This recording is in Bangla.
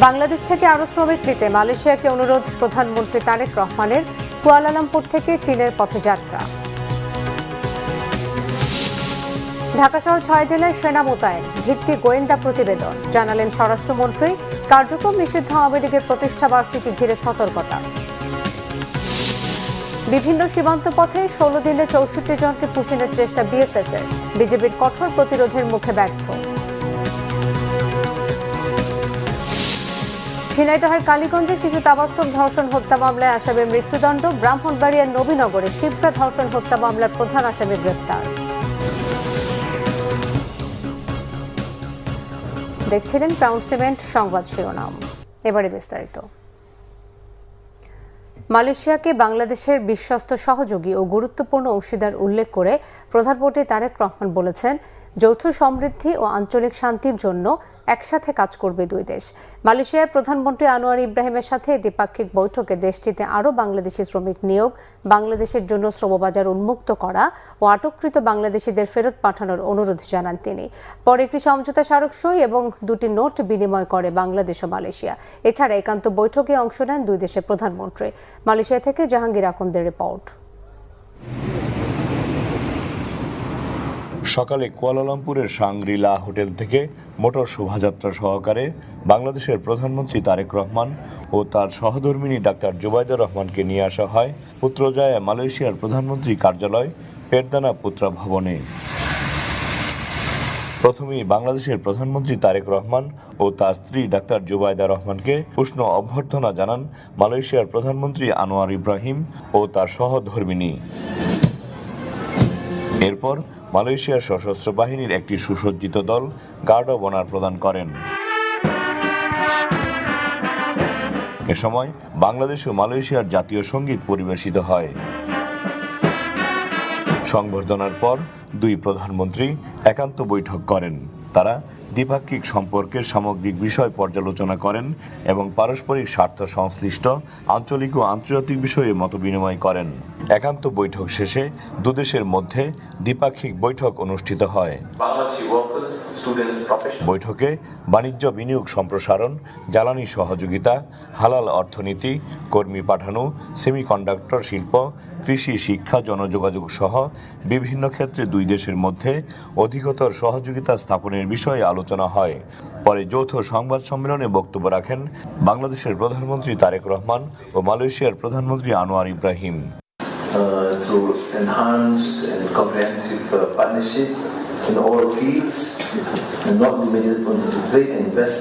বাংলাদেশ থেকে আরও শ্রমিক নিতে মালয়েশিয়াকে অনুরোধ প্রধানমন্ত্রী তারেক রহমানের। কুয়ালালামপুর থেকে চীনের পথে যাত্রা। ঢাকাসহ 6 জেলায় সেনা মোতায়েন, ভিত্তি গোয়েন্দা প্রতিবেদন, জানালেন স্বরাষ্ট্রমন্ত্রী। কার্যক্রম নিষিদ্ধ আওয়ামী লীগের প্রতিষ্ঠাবার্ষিকী ঘিরে সতর্কতা। বিভিন্ন সীমান্ত পথে 16 দিনে 64 জনকে পুষিনের চেষ্টা বিএসএফের, বিজেপির কঠোর প্রতিরোধের মুখে ব্যর্থ। ঝিনাইদহের কালীগঞ্জে শিশু তাবাস্তব ধর্ষণ হত্যা মামলায় আসামির মৃত্যুদণ্ড। ব্রাহ্মণবাড়িয়ার নবীনগরে শিপ্রা ধর্ষণ হত্যা মামলার প্রধান আসামি গ্রেফতার। দেখছিলেন ক্রাউন সিমেন্ট সংবাদ শিরোনাম। এবারে বিস্তারিত। মালয়েশিয়াকে বাংলাদেশের বিশ্বস্ত সহযোগী ও গুরুত্বপূর্ণ অংশীদার উল্লেখ করে প্রধানমন্ত্রী তারেক রহমান বলেছেন, যৌথ সমৃদ্ধি ও আঞ্চলিক শান্তির জন্য একসাথে কাজ করবে দুই দেশ। মালয়েশিয়ার প্রধানমন্ত্রী আনোয়ার ইব্রাহিমের সাথে দ্বিপাক্ষিক বৈঠকে দেশটিতে আরও বাংলাদেশি শ্রমিক নিয়োগ, বাংলাদেশের জন্য শ্রমবাজার উন্মুক্ত করা ও আটককৃত বাংলাদেশিদের ফেরত পাঠানোর অনুরোধ জানান তিনি। পরে একটি সমঝোতা স্মারক সই এবং 2টি নোট বিনিময় করে বাংলাদেশ ও মালয়েশিয়া। এছাড়া একান্ত বৈঠকে অংশ নেন দুই দেশের প্রধানমন্ত্রী। মালয়েশিয়া থেকে জাহাঙ্গীর আকন্দের রিপোর্ট। সকালে কুয়ালালামপুরের সাংগ্রিলা হোটেল থেকে মোটর শোভাযাত্রা সহকারে বাংলাদেশের প্রধানমন্ত্রী তারেক রহমান ও তার সহধর্মিণী ডাক্তার জুবাইদা রহমানকে নিয়ে আসা হয় পুত্রজায়া মালয়েশিয়ার প্রধানমন্ত্রী কার্যালয় পেরদানা পুত্রা ভবনে। প্রথমেই বাংলাদেশের প্রধানমন্ত্রী তারেক রহমান ও তার স্ত্রী ডাক্তার জুবাইদা রহমানকে উষ্ণ অভ্যর্থনা জানান মালয়েশিয়ার প্রধানমন্ত্রী আনোয়ার ইব্রাহিম ও তার সহধর্মিণী। এরপর মালয়েশিয়ার সশস্ত্র বাহিনীর একটি সুসজ্জিত দল গার্ড অব অনার প্রদান করেন। এ সময় বাংলাদেশ ও মালয়েশিয়ার জাতীয় সঙ্গীত পরিবেশিত হয়। সংবর্ধনার পর দুই প্রধানমন্ত্রী একান্ত বৈঠক করেন। তারা দ্বিপাক্ষিক সম্পর্কের সামগ্রিক বিষয় পর্যালোচনা করেন এবং পারস্পরিক স্বার্থ সংশ্লিষ্ট আঞ্চলিক ও আন্তর্জাতিক বিষয়ে মতবিনিময় করেন। একান্ত বৈঠক শেষে দুদেশের মধ্যে দ্বিপাক্ষিক বৈঠক অনুষ্ঠিত হয়। বৈঠকে বাণিজ্য বিনিয়োগ সম্প্রসারণ, জ্বালানি সহযোগিতা, হালাল অর্থনীতি, কর্মী পাঠানো, সেমিকন্ডাক্টর শিল্প, কৃষি, শিক্ষা, জনযোগাযোগ সহ বিভিন্ন ক্ষেত্রে দুই দেশের মধ্যে অধিকতর সহযোগিতা স্থাপনের বিষয়ে আলোচনা হয়। পরে যৌথ সংবাদ সম্মেলনে বক্তব্য রাখেন বাংলাদেশের প্রধানমন্ত্রী তারেক রহমান ও মালয়েশিয়ার প্রধানমন্ত্রী Anwar Ibrahim. To enhance and comprehensive partnership in all fields and not limited only to trade and investment.